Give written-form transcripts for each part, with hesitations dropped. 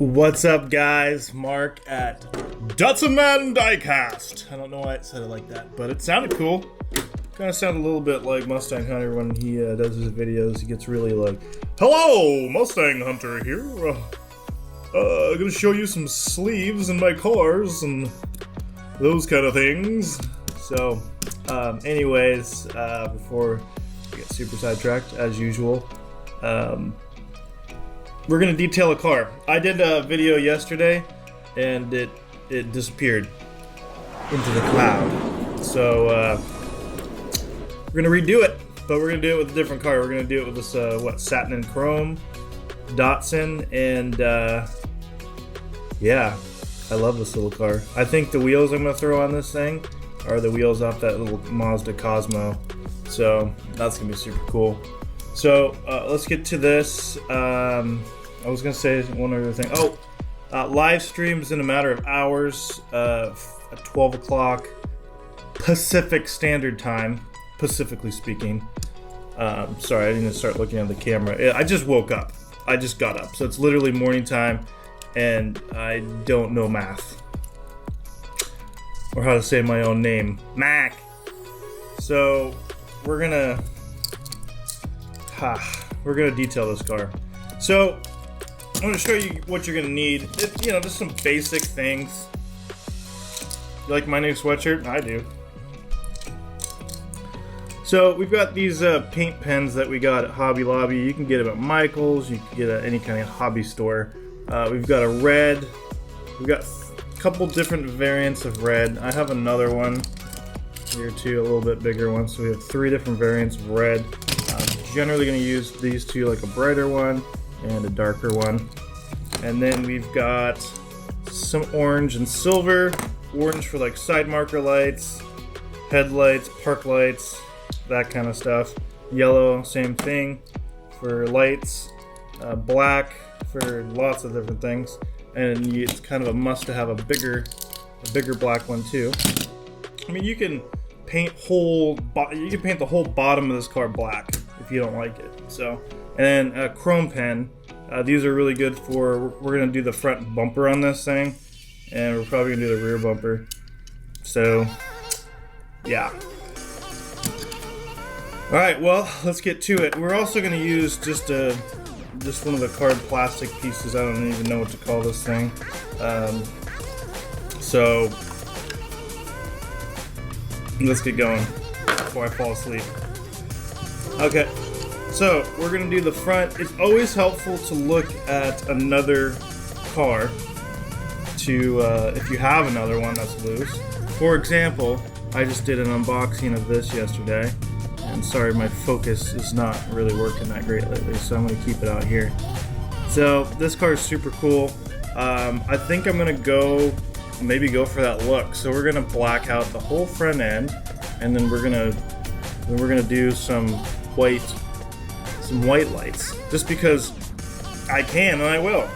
What's up, guys? Mark at Datsun Man Diecast. I don't know why it said it like that, but it sounded cool. Kind of sounded a little bit like Mustang Hunter when he does his videos. He gets really like, "Hello, Mustang Hunter here. Gonna show you some sleeves in my cars and those kind of things." So, anyways, before we get super sidetracked, as usual, we're gonna detail a car. I did a video yesterday, and it disappeared into the cloud. So we're gonna redo it, but we're gonna do it with a different car. We're gonna do it with this satin and chrome Datsun, and yeah, I love this little car. I think the wheels I'm gonna throw on this thing are the wheels off that little Mazda Cosmo, so that's gonna be super cool. So let's get to this. I was gonna say one other thing. Live streams in a matter of hours at 12 o'clock Pacific Standard Time, Pacifically speaking. Sorry, I didn't start looking at the camera. I just woke up. I just got up, so it's literally morning time, and I don't know math or how to say my own name, Mac. So we're gonna detail this car. So I'm gonna show you what you're gonna need. Just some basic things. You like my new sweatshirt? I do. So we've got these paint pens that we got at Hobby Lobby. You can get them at Michael's. You can get at any kind of hobby store. We've got a red. We've got a couple different variants of red. I have another one here too, a little bit bigger one. So we have 3 different variants of red. Generally going to use these two, like a brighter one and a darker one. And then we've got some orange and silver. Orange for like side marker lights, headlights, park lights, that kind of stuff. Yellow, same thing for lights. Black for lots of different things. And it's kind of a must to have a bigger black one too. I mean, you can paint the whole bottom of this car black if you don't like it. So, and then a chrome pen. These are really good for, we're gonna do the front bumper on this thing, and we're probably gonna do the rear bumper. So, yeah. All right, well, let's get to it. We're also gonna use just one of the card plastic pieces. I don't even know what to call this thing. So, let's get going before I fall asleep. Okay, so we're gonna do the front. It's always helpful to look at another car if you have another one that's loose. For example, I just did an unboxing of this yesterday, and sorry, my focus is not really working that great lately, so I'm gonna keep it out here. So this car is super cool. I think I'm gonna maybe go for that look. So we're gonna black out the whole front end, and then we're gonna do some white lights, just because I can and I will.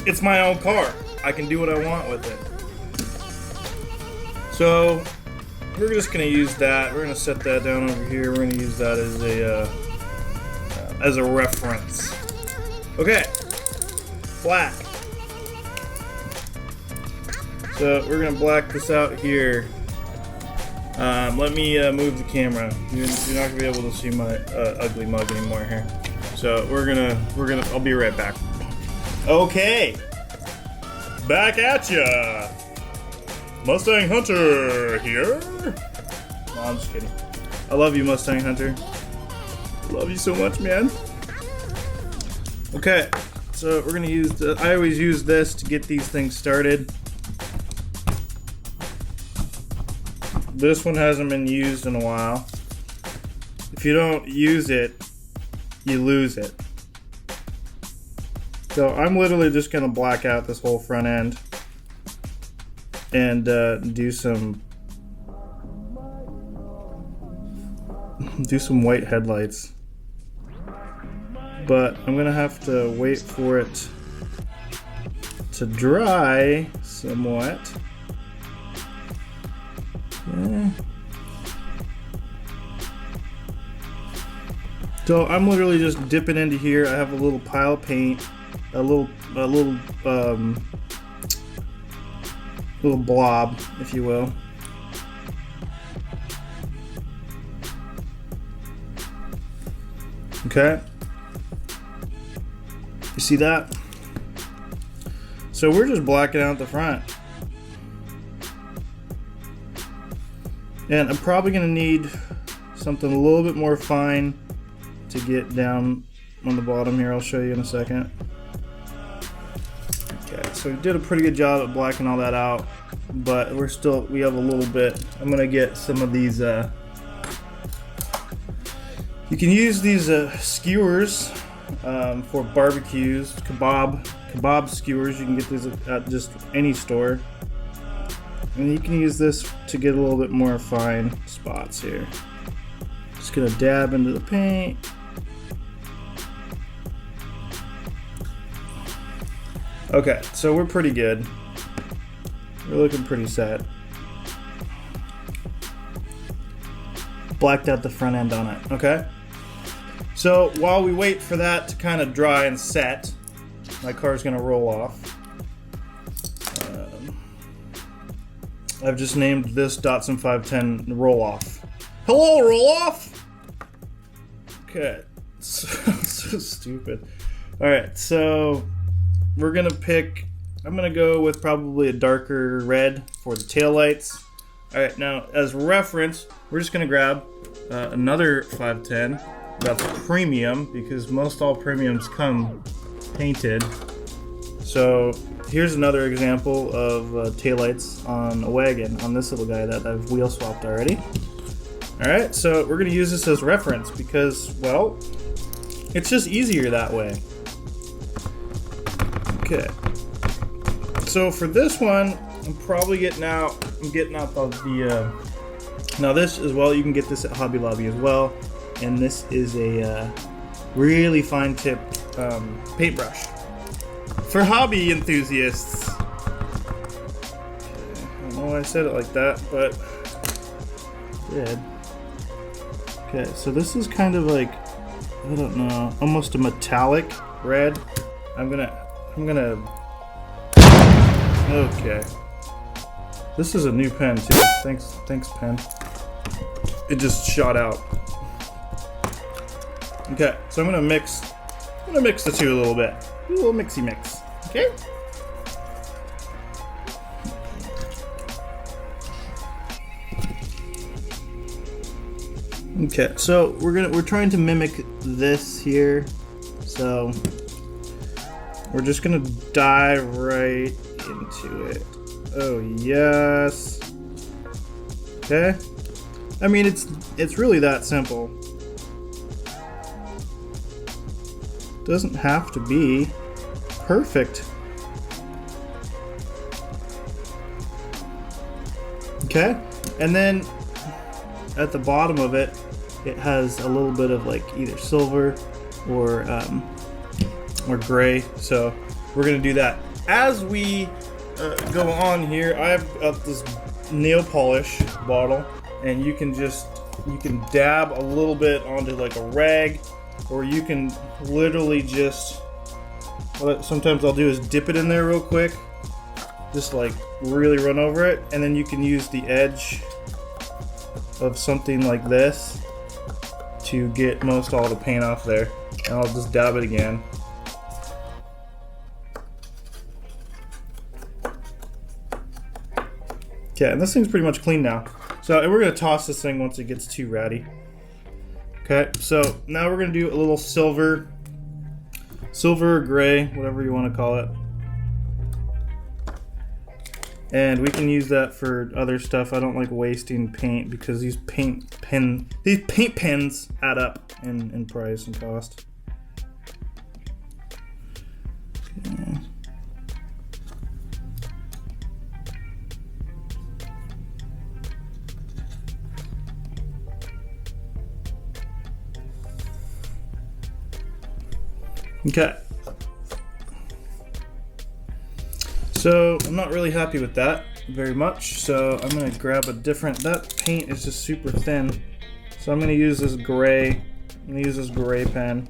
It's my own car. I can do what I want with it. So we're just gonna use that. We're gonna set that down over here. We're gonna use that as a reference. Okay, black. So we're gonna black this out here. Let me move the camera. You're not gonna be able to see my ugly mug anymore here. So I'll be right back. Okay, back at ya. Mustang Hunter here. No, I'm just kidding. I love you, Mustang Hunter. I love you so much, man. Okay, so we're gonna use I always use this to get these things started. This one hasn't been used in a while. If you don't use it, you lose it. So I'm literally just gonna black out this whole front end and do some white headlights. But I'm gonna have to wait for it to dry somewhat. So I'm literally just dipping into here. I have a little pile of paint. a little blob, if you will. Okay, you see that? So we're just blacking out the front. And I'm probably gonna need something a little bit more fine to get down on the bottom here. I'll show you in a second. Okay, so we did a pretty good job at blacking all that out, but we have a little bit. I'm gonna get some of these, you can use these skewers for barbecues, kebab skewers. You can get these at just any store. And you can use this to get a little bit more fine spots here. Just gonna dab into the paint. Okay, so we're pretty good. We're looking pretty set. Blacked out the front end on it, okay? So while we wait for that to kind of dry and set, my car's gonna roll off. I've just named this Datsun 510 roll off. Hello, roll off! Okay, so stupid. Alright, so we're gonna I'm gonna go with probably a darker red for the taillights. Alright, now as reference, we're just gonna grab another 510. That's premium, because most all premiums come painted. So here's another example of taillights on a wagon, on this little guy that I've wheel swapped already. Alright, so we're going to use this as reference because, well, it's just easier that way. Okay. So for this one, I'm probably getting out the, now this as well, you can get this at Hobby Lobby as well. And this is a really fine tip paintbrush. For hobby enthusiasts. Okay, I don't know why I said it like that, but I did. Okay, so this is kind of like, I don't know, almost a metallic red. I'm gonna, okay. This is a new pen too. Thanks pen. It just shot out. Okay, so I'm gonna mix the two a little bit. A little mixy mix. Okay? Okay, so we're trying to mimic this here. So we're just gonna dive right into it. Oh yes. Okay. I mean it's really that simple. Doesn't have to be perfect. Okay, and then at the bottom of it, it has a little bit of like either silver or gray. So we're gonna do that. As we go on here, I've got this nail polish bottle, and you can dab a little bit onto like a rag. Or you can literally just, what sometimes I'll do is dip it in there real quick, just like really run over it, and then you can use the edge of something like this to get most all the paint off there. And I'll just dab it again. Okay, and this thing's pretty much clean now. So, and we're gonna toss this thing once it gets too ratty. Okay, so now we're gonna do a little silver or gray, whatever you want to call it. And we can use that for other stuff. I don't like wasting paint because these paint pens add up in price and cost. Okay. Okay, so I'm not really happy with that very much, so I'm going to grab that paint is just super thin, so I'm going to use this gray, pen.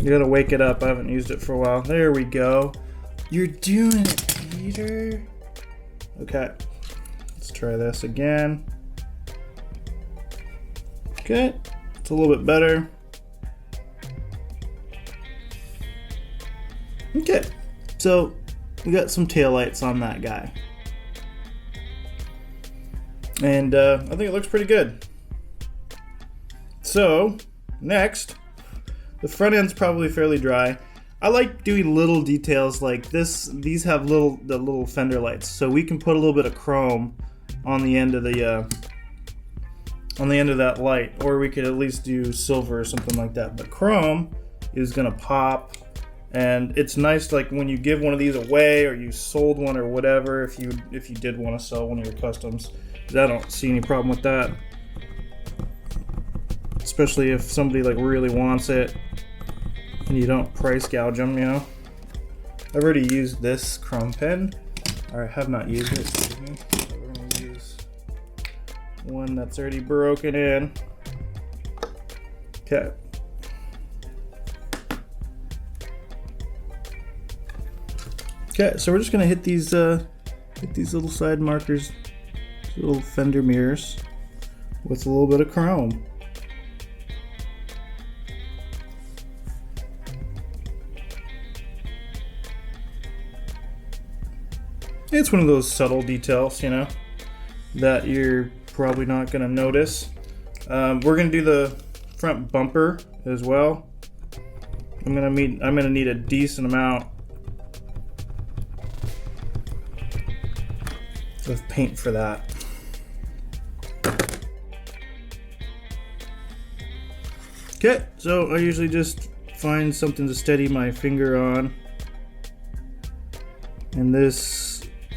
You gotta wake it up. I haven't used it for a while. There we go. You're doing it, Peter. Okay, let's try this again. Okay, it's a little bit better. Okay, so we got some taillights on that guy. And I think it looks pretty good. So, next, the front end's probably fairly dry. I like doing little details like this. These have the little fender lights, so we can put a little bit of chrome on the end of the that light, or we could at least do silver or something like that. But chrome is gonna pop, and it's nice like when you give one of these away or you sold one or whatever. If you did want to sell one of your customs, I don't see any problem with that. Especially if somebody like really wants it and you don't price gouge them, you know. I've already used this chrome pen, or I have not used it, excuse me. So we're gonna use one that's already broken in. Okay. Okay, so we're just gonna hit these little side markers, little fender mirrors, with a little bit of chrome. It's one of those subtle details, you know, that you're probably not going to notice. We're going to do the front bumper as well. I'm going to need a decent amount of paint for that. Okay, so I usually just find something to steady my finger on, and this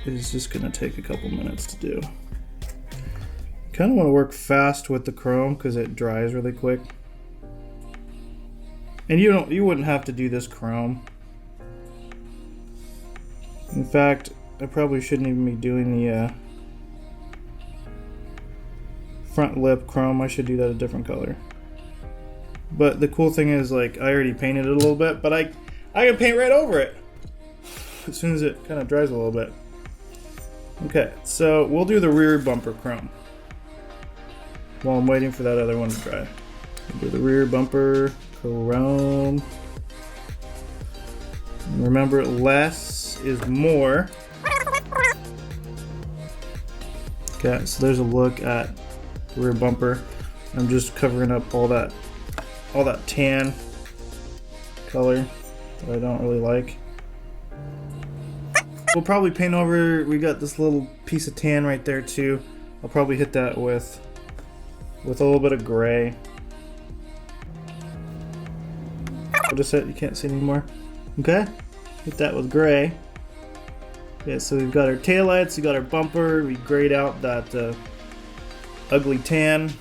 is just gonna take a couple minutes to do. Kind of want to work fast with the chrome because it dries really quick. And you wouldn't have to do this chrome. In fact, I probably shouldn't even be doing the front lip chrome. I should do that a different color. But the cool thing is, like, I already painted it a little bit, but I can paint right over it as soon as it kind of dries a little bit. Okay, so we'll do the rear bumper chrome while I'm waiting for that other one to dry. We'll do the rear bumper chrome. And remember, less is more. Okay, so there's a look at the rear bumper. I'm just covering up all that tan color that I don't really like. We'll probably paint over, we got this little piece of tan right there too. I'll probably hit that with a little bit of gray. What is it? You can't see anymore. Okay, hit that with gray. Okay, so we've got our taillights, we got our bumper, we grayed out that ugly tan.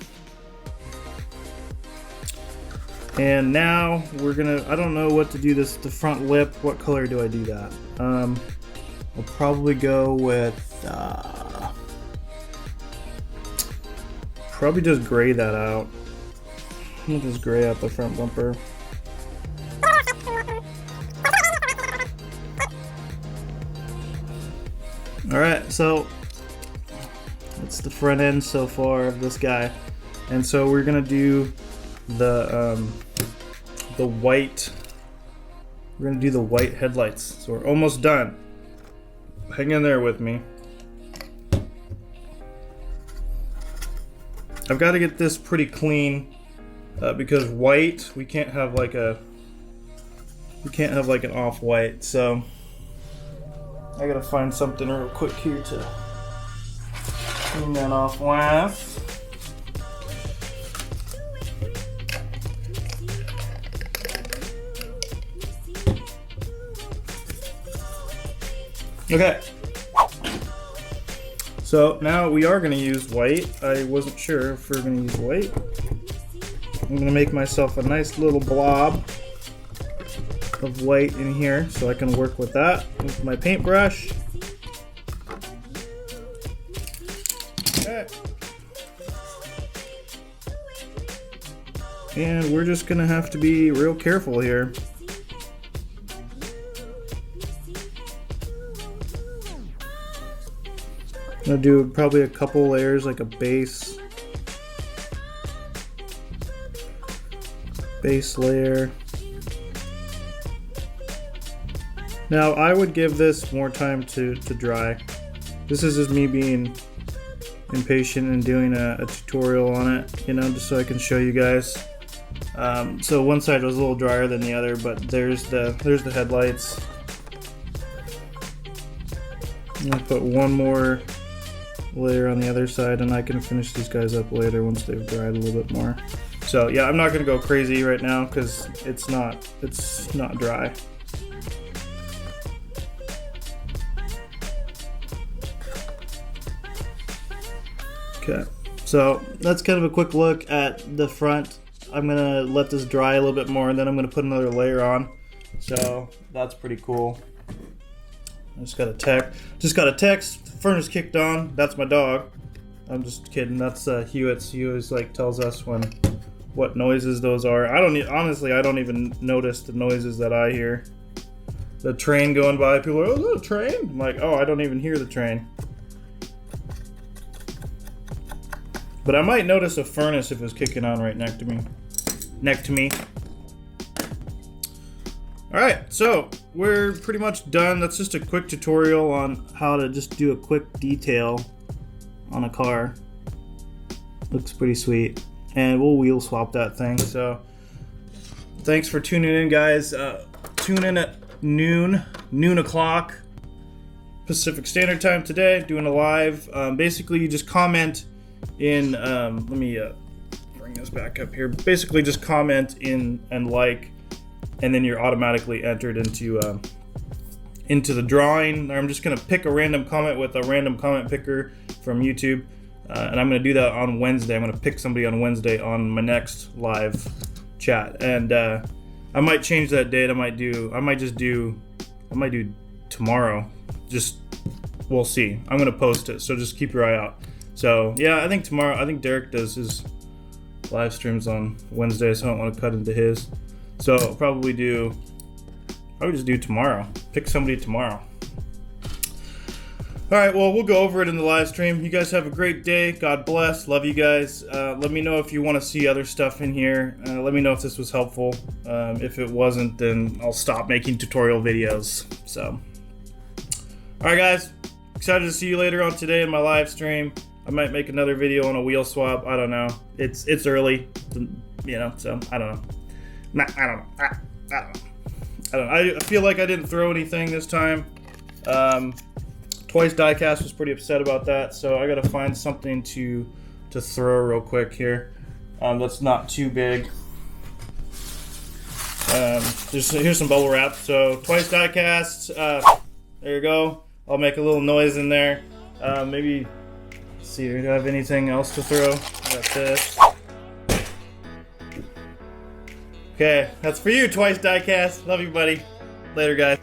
And now we're gonna, I don't know what to do the front lip. What color do I do that? I'll probably go with, probably just gray that out. I'm gonna just gray out the front bumper. Alright, so that's the front end so far of this guy. And so we're gonna do the white, we're gonna do the white headlights. So we're almost done. Hang in there with me. I've got to get this pretty clean because white, we can't have like an off-white. So I gotta find something real quick here to clean that off with. Okay, so now we are going to use white. I wasn't sure if we were going to use white. I'm going to make myself a nice little blob of white in here so I can work with that with my paintbrush. Okay. And we're just going to have to be real careful here. gonna do probably a couple layers, like a base layer. Now I would give this more time to dry. This is just me being impatient and doing a tutorial on it, you know, just so I can show you guys. So one side was a little drier than the other, but there's the headlights. I'm gonna put one more layer on the other side, and I can finish these guys up later once they've dried a little bit more. So yeah, I'm not gonna go crazy right now because it's not dry. Okay, so that's kind of a quick look at the front. I'm gonna let this dry a little bit more, and then I'm gonna put another layer on. So that's pretty cool. I just got a text. Furnace kicked on. That's my dog. I'm just kidding. That's Hewitt's. He always like tells us what noises those are. Honestly, I don't even notice the noises that I hear. The train going by. People are, oh, is that a train? I'm like, oh, I don't even hear the train. But I might notice a furnace if it was kicking on right next to me. Alright, so we're pretty much done. That's just a quick tutorial on how to just do a quick detail on a car. Looks pretty sweet. And we'll wheel swap that thing. So thanks for tuning in, guys. Tune in at noon o'clock Pacific Standard Time today, doing a live. Basically, you just comment in, let me bring this back up here. Basically, just comment in and like, and then you're automatically entered into the drawing. I'm just gonna pick a random comment with a random comment picker from YouTube, and I'm gonna do that on Wednesday. I'm gonna pick somebody on Wednesday on my next live chat, and I might change that date. I might do tomorrow. Just we'll see. I'm gonna post it, so just keep your eye out. So yeah, I think tomorrow. I think Derek does his live streams on Wednesday, so I don't want to cut into his. So I'll probably just do tomorrow. Pick somebody tomorrow. Alright, well, we'll go over it in the live stream. You guys have a great day. God bless. Love you guys. Let me know if you want to see other stuff in here. Let me know if this was helpful. If it wasn't, then I'll stop making tutorial videos. So, alright guys. Excited to see you later on today in my live stream. I might make another video on a wheel swap. I don't know. It's early, you know, so I don't know. I don't know. I feel like I didn't throw anything this time. Twice Diecast was pretty upset about that, so I gotta find something to throw real quick here. That's not too big. Here's some bubble wrap. So Twice Diecast. There you go. I'll make a little noise in there. Maybe. Let's see. Do I have anything else to throw? Got this. Okay, that's for you, Twice Diecast. Love you, buddy. Later, guys.